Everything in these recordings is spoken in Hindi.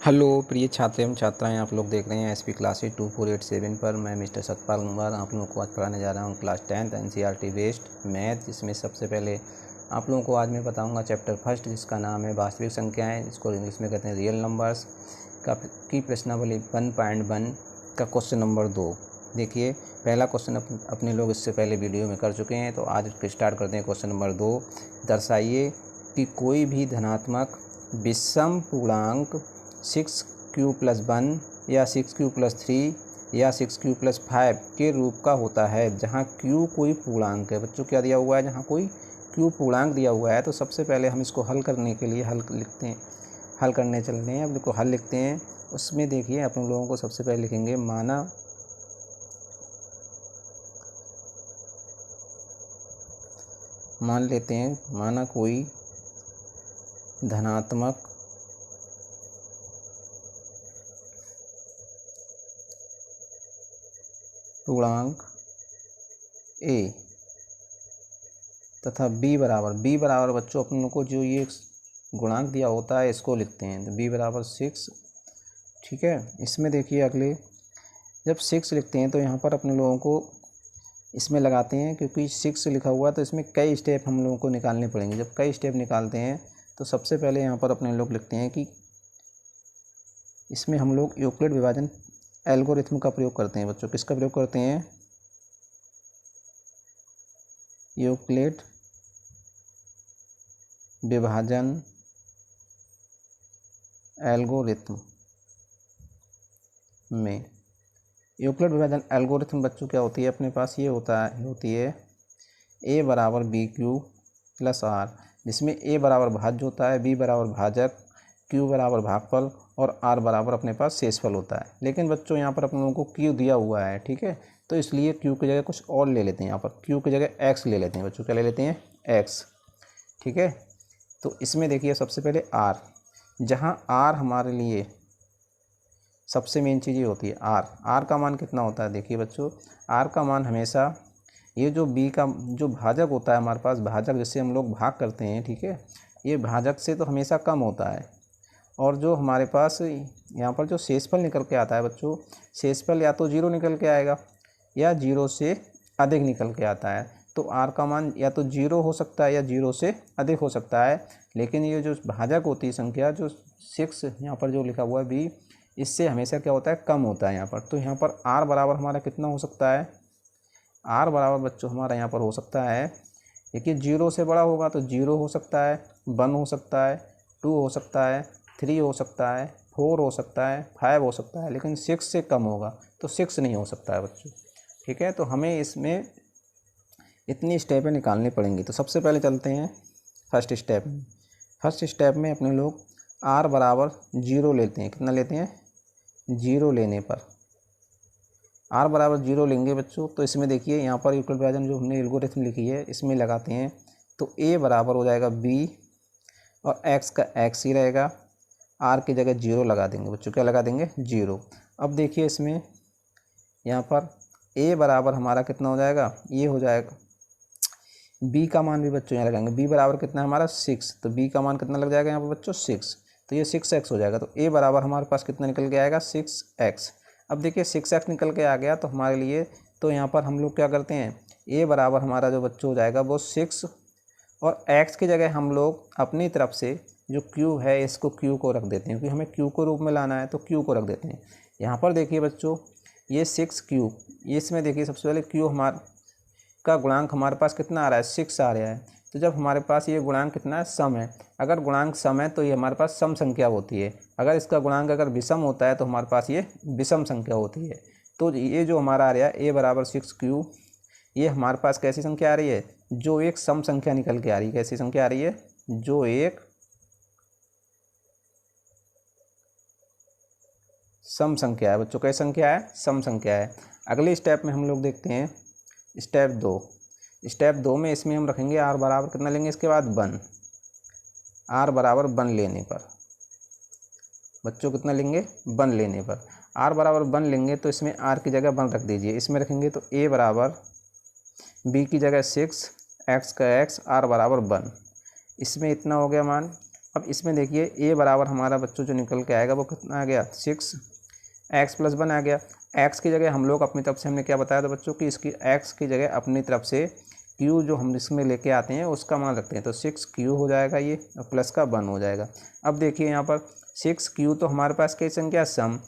हेलो प्रिय छात्र एवं छात्राएं, आप लोग देख रहे हैं एसपी क्लासेज 2487 पर। मैं मिस्टर सतपाल कुमार आप लोगों को आज पढ़ाने जा रहा हूं class 10th NCERT based math. जिसमें सबसे पहले आप लोगों को आज मैं बताऊंगा चैप्टर फर्स्ट, जिसका नाम है वास्तविक संख्याएं, जिसको इंग्लिश में कहते हैं रियल नंबर्स की प्रश्नावली 1.1 का क्वेश्चन नंबर 2। देखिए, पहला क्वेश्चन अपने लोग इससे पहले वीडियो में कर चुके हैं, तो आज स्टार्ट करते हैं क्वेश्चन नंबर 2। दर्शाइए कि कोई भी धनात्मक विषम पूर्णांक 6q+1 या 6q+3 या 6q+5 के रूप का होता है, जहाँ q कोई पूर्णांक है। बच्चों क्या दिया हुआ है, जहाँ कोई q पूर्णांक दिया हुआ है। तो सबसे पहले हम इसको हल करने के लिए हल करने चलते हैं। अब देखो हल लिखते हैं। उसमें देखिए अपन लोगों को सबसे पहले लिखेंगे मान लेते हैं, माना कोई धनात्मक पूर्णांक a तथा b बराबर बच्चों अपन लोग को जो ये गुणांक दिया होता है इसको लिखते हैं। तो b बराबर 6, ठीक है। इसमें देखिए अगले जब 6 लिखते हैं तो यहाँ पर अपने लोगों को इसमें लगाते हैं, क्योंकि 6 लिखा हुआ है तो इसमें कई स्टेप हम लोगों को निकालने पड़ेंगे। जब कई स्टेप निकालते हैं तो सबसे पहले यहाँ पर अपने लोग लिखते हैं कि इसमें हम लोग यूक्लिड विभाजन एल्गोरिथम का प्रयोग करते हैं। बच्चों किसका प्रयोग करते हैं? यूक्लिड विभाजन एल्गोरिथम में। यूक्लिड विभाजन एल्गोरिथम बच्चों क्या होती है अपने पास? ये होती है a बराबर BQ+R, जिसमें a बराबर भाज्य होता है, b बराबर भाजक, q बराबर भागफल और r बराबर अपने पास शेषफल होता है। लेकिन बच्चों यहाँ पर अपन लोगों को q दिया हुआ है, ठीक है, तो इसलिए q की जगह कुछ और ले लेते हैं। यहाँ पर q की जगह x ले लेते हैं। बच्चों क्या ले लेते हैं? x, ठीक है। तो इसमें देखिए सबसे पहले r, जहाँ r हमारे लिए सबसे मेन चीज़ ये होती है r का मान कितना होता है? देखिए बच्चों, r का मान हमेशा ये जो b का जो भाजक होता है हमारे पास, भाजक जिससे हम लोग भाग करते हैं, ठीक है, ये भाजक से तो हमेशा कम होता है। और जो हमारे पास यहाँ पर जो शेषफल निकल के आता है बच्चों, शेषफल या तो 0 निकल के आएगा या 0 से अधिक निकल के आता है। तो r का मान या तो 0 हो सकता है या 0 से अधिक हो सकता है। लेकिन ये जो भाजक होती है संख्या, जो 6 यहाँ पर जो लिखा हुआ है b, इससे हमेशा क्या होता है? कम होता है यहाँ पर। तो यहाँ पर r बराबर हमारा कितना हो सकता है? r बराबर बच्चों हमारा यहाँ पर हो सकता है, देखिए 0 से बड़ा होगा तो 0 हो सकता है, 1 हो सकता है, 2 हो सकता है, 3 हो सकता है, 4 हो सकता है, 5 हो सकता है, लेकिन 6 से कम होगा तो 6 नहीं हो सकता है बच्चों, ठीक है। तो हमें इसमें इतनी स्टेपें निकालनी पड़ेंगी। तो सबसे पहले चलते हैं फर्स्ट स्टेप में। फर्स्ट स्टेप में अपने लोग r बराबर 0 लेते हैं। कितना लेते हैं? 0 लेने पर r बराबर 0 लेंगे बच्चों, तो इसमें देखिए यहाँ पर यूक्लिड विभाजन जो हमने एल्गोरिथम लिखी है इसमें लगाते हैं। तो a बराबर हो जाएगा b और x का x ही रहेगा, r की जगह 0 लगा देंगे बच्चों। क्या लगा देंगे? 0। अब देखिए इसमें यहाँ पर a बराबर हमारा कितना हो जाएगा? ये हो जाएगा b का मान भी बच्चों यहाँ लगाएंगे। b बराबर कितना है हमारा? 6, तो b का मान कितना लग जाएगा यहाँ पर बच्चों? 6, तो ये 6x हो जाएगा। तो a बराबर हमारे पास कितना निकल के आएगा? 6x। अब देखिए 6x निकल के आ गया तो हमारे लिए, तो यहाँ पर हम लोग क्या करते हैं, a बराबर हमारा जो बच्चों हो जाएगा वो 6, और x की जगह हम लोग अपनी तरफ से जो q है इसको q को रख देते हैं, क्योंकि हमें q को रूप में लाना है तो q को रख देते हैं। यहाँ पर देखिए बच्चों ये 6q, ये इसमें देखिए सबसे पहले q हमारा का गुणांक हमारे पास कितना आ रहा है? 6 आ रहा है। तो जब हमारे पास ये गुणांक कितना है? सम है। अगर गुणांक सम है तो ये हमारे पास सम संख्या होती है। अगर इसका गुणांक अगर विषम होता है तो हमारे पास ये विषम संख्या होती है। तो ये जो हमारा आ रहा है a बराबर 6q, ये हमारे पास कैसी संख्या आ रही है? जो एक सम संख्या निकल के आ रही है। कैसी संख्या आ रही है? जो एक सम संख्या है बच्चों। कैसी संख्या है? सम संख्या है। अगले स्टेप में हम लोग देखते हैं स्टेप 2। स्टेप 2 में इसमें हम रखेंगे r बराबर कितना लेंगे? इसके बाद 1, r बराबर 1 लेने पर बच्चों कितना लेंगे? 1 लेने पर r बराबर 1 लेंगे तो इसमें r की जगह 1 रख दीजिए। इसमें रखेंगे तो a बराबर b की जगह 6, x का x, r बराबर 1। इसमें इतना हो गया मान। अब इसमें देखिए ए बराबर हमारा बच्चों जो निकल के आएगा वो कितना आ गया 6x+1 आ गया। x की जगह हम लोग अपनी तरफ से हमने क्या बताया था बच्चों कि इसकी x की जगह अपनी तरफ से q जो हम इसमें लेके आते हैं उसका मान रखते हैं, तो 6q हो जाएगा ये और प्लस का 1 हो जाएगा। अब देखिए यहाँ पर 6q तो हमारे पास कैसी संख्या है, सम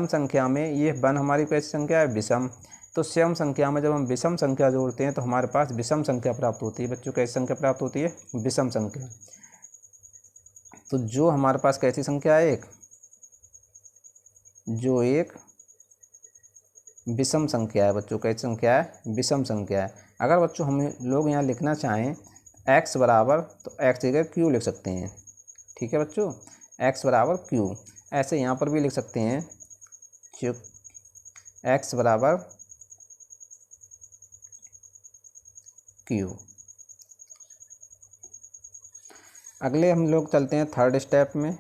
संख्या में ये 1 हमारी कैसी संख्या है, विषम। तो सम संख्या में जब हम विषम संख्या जोड़ते हैं तो हमारे पास विषम संख्या प्राप्त होती है बच्चों। कैसी संख्या प्राप्त होती है, विषम संख्या। तो जो हमारे पास कैसी संख्या है, एक विषम संख्या है बच्चों। कैसी संख्या है, विषम संख्या है। अगर बच्चों हम लोग यहाँ लिखना चाहें x बराबर, तो x की जगह q लिख सकते हैं। ठीक है बच्चों, x बराबर q। ऐसे यहाँ पर भी लिख सकते हैं x बराबर q। अगले हम लोग चलते हैं थर्ड स्टेप में,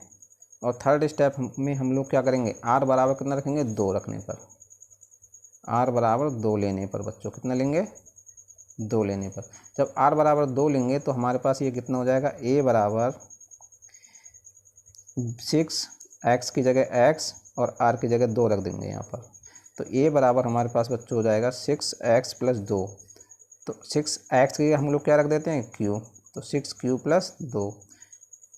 और थर्ड स्टेप में हम लोग क्या करेंगे, r बराबर कितना रखेंगे, 2 रखने पर। r बराबर 2 लेने पर बच्चों कितना लेंगे, 2 लेने पर। जब r बराबर 2 लेंगे तो हमारे पास ये कितना हो जाएगा, a बराबर 6x की जगह x और r की जगह 2 रख देंगे यहाँ पर। तो a बराबर हमारे पास बच्चों हो जाएगा 6x+2। तो 6x की हम लोग क्या रख देते हैं, q। तो 6q+2।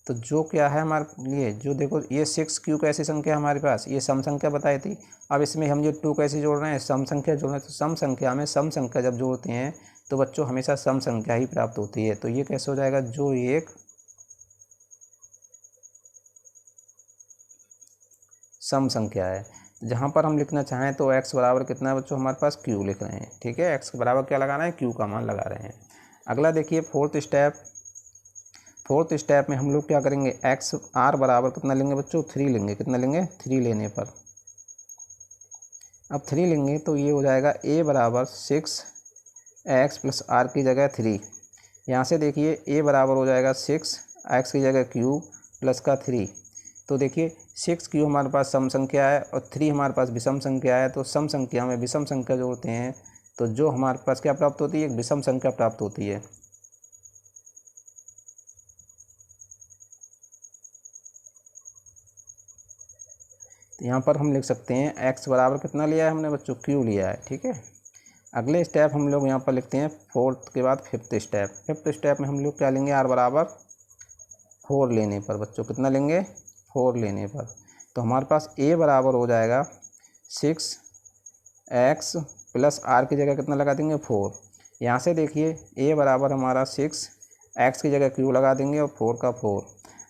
तो जो क्या है हमारे लिए, जो देखो ये 6q कैसी संख्या हमारे पास, ये सम संख्या बताई थी। अब इसमें हम ये 2 कैसे जोड़ रहे हैं, सम संख्या जोड़ रहे हैं। तो सम संख्या में सम संख्या जब जोड़ते हैं तो बच्चों हमेशा सम संख्या ही प्राप्त होती है। तो ये कैसे हो जाएगा, जो एक सम संख्या है। जहाँ पर हम लिखना चाहें तो x बराबर कितना है बच्चों, हमारे पास q लिख रहे हैं। ठीक है, x के बराबर क्या लगाना है, q का मान लगा रहे हैं। अगला देखिए फोर्थ स्टेप में हम लोग क्या करेंगे, r बराबर कितना लेंगे बच्चों, 3 लेंगे। कितना लेंगे, 3 लेने पर। अब 3 लेंगे तो ये हो जाएगा a बराबर 6x+r की जगह 3। यहाँ से देखिए a बराबर हो जाएगा 6x की जगह q प्लस का 3। तो देखिए 6q हमारे पास सम संख्या है और 3 हमारे पास विषम संख्या है। तो सम संख्या में विषम संख्या जोड़ते हैं तो जो हमारे पास क्या प्राप्त होती है, एक विषम संख्या प्राप्त होती है। तो यहाँ पर हम लिख सकते हैं x बराबर कितना लिया है हमने बच्चों, q लिया है। ठीक है, अगले स्टेप हम लोग यहाँ पर लिखते हैं फोर्थ के बाद फिफ्थ स्टेप में हम लोग क्या लेंगे, r बराबर 4 लेने पर बच्चों। कितना लेंगे, 4 लेने पर। तो हमारे पास a बराबर हो जाएगा 6x+r की जगह कितना लगा देंगे, 4। यहाँ से देखिए a बराबर हमारा 6x की जगह q लगा देंगे और 4 का 4।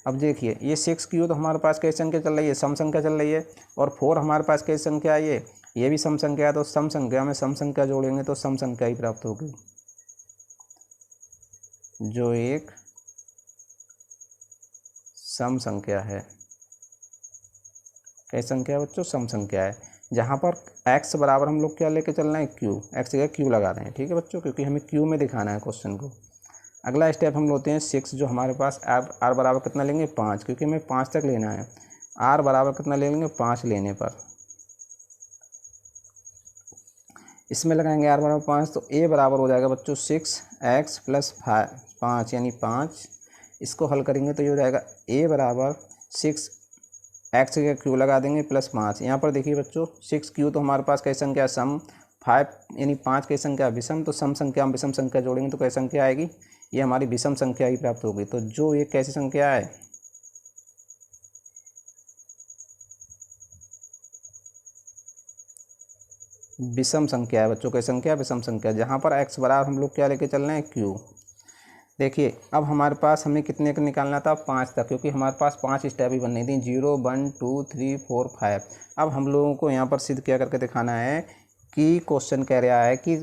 अब देखिए ये 6q तो हमारे पास कैसी संख्या चल रही है, सम संख्या चल रही है। और 4 हमारे पास कैसी संख्या है, ये भी सम संख्या है। तो सम संख्या में सम संख्या जोड़ेंगे तो सम संख्या ही प्राप्त होगी, जो एक सम संख्या है। कैसी संख्या है बच्चों, सम संख्या है। जहाँ पर x बराबर हम लोग क्या लेके चल रहे हैं, q। x जगह q लगा रहे हैं। ठीक है बच्चों, क्योंकि हमें q में दिखाना है क्वेश्चन को। अगला स्टेप हम लेते हैं 6, जो हमारे पास r बराबर कितना लेंगे, 5, क्योंकि हमें 5 तक लेना है। r बराबर कितना ले लेंगे, 5 लेने पर। इसमें लगाएंगे r बराबर 5, तो a बराबर हो जाएगा बच्चों 6x+5 यानी 5। इसको हल करेंगे तो ये हो जाएगा a बराबर 6x के q लगा देंगे प्लस 5। यहाँ पर देखिए बच्चों 6q तो हमारे पास कैसी संख्या, सम। 5 यानी 5 कैसी संख्या, विषम। तो सम संख्या हम विषम संख्या जोड़ेंगे तो कैसी संख्या आएगी, ये हमारी विषम संख्या ही प्राप्त होगी। तो जो एक कैसी संख्या है, विषम संख्या है बच्चों। कैसी संख्या, विषम संख्या। जहाँ पर x बराबर हम लोग क्या लेके चल रहे हैं, q। देखिए अब हमारे पास हमें कितने का निकालना था, 5 तक, क्योंकि हमारे पास 5 स्टेप ही बननी थी, 0 1 2 3 4 5। अब हम लोगों को यहाँ पर सिद्ध क्या करके दिखाना है कि क्वेश्चन कह रहा है कि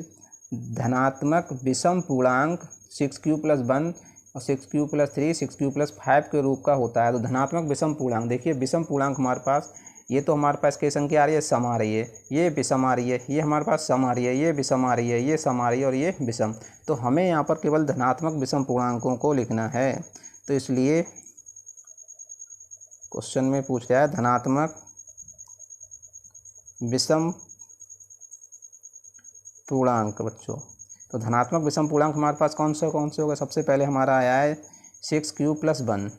धनात्मक विषम पूर्णांक 6q+1 और 6q+3 6q+5 के रूप का होता है। तो धनात्मक विषम पूर्णांक, देखिए विषम पूर्णांक हमारे पास, ये तो हमारे पास कैसी संख्या आ रही है, सम आ रही है। ये विषम आ रही है, ये हमारे पास सम आ रही है। ये विषम आ रही है, ये सम आ रही है और ये विषम। तो हमें यहाँ पर केवल धनात्मक विषम पूर्णांकों को लिखना है। तो इसलिए क्वेश्चन में पूछ रहा है धनात्मक विषम पूर्णांक बच्चों। तो धनात्मक विषम पूर्णांक हमारे पास कौन से होगा, सबसे पहले हमारा आया है 6q+1।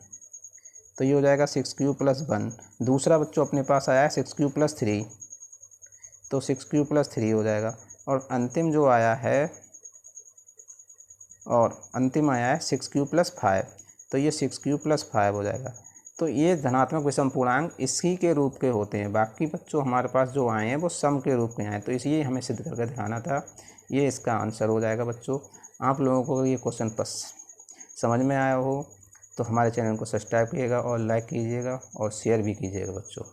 तो ये हो जाएगा 6³+1। दूसरा बच्चों अपने पास आया है 6³+3, तो 6³+3 हो जाएगा। और अंतिम जो आया है अंतिम आया है 6³+5, तो ये 6³+5 हो जाएगा। तो ये धनात्मक विषम पूर्णांक इसी के रूप के होते हैं। बाकी बच्चों हमारे पास जो आए हैं वो सम के रूप के आए, तो इसलिए हमें सिद्ध करके दिखाना था। ये इसका आंसर हो जाएगा बच्चों। आप लोगों को ये क्वेश्चन समझ में आया हो तो हमारे चैनल को सब्सक्राइब कीजिएगा और लाइक कीजिएगा और शेयर भी कीजिएगा बच्चों।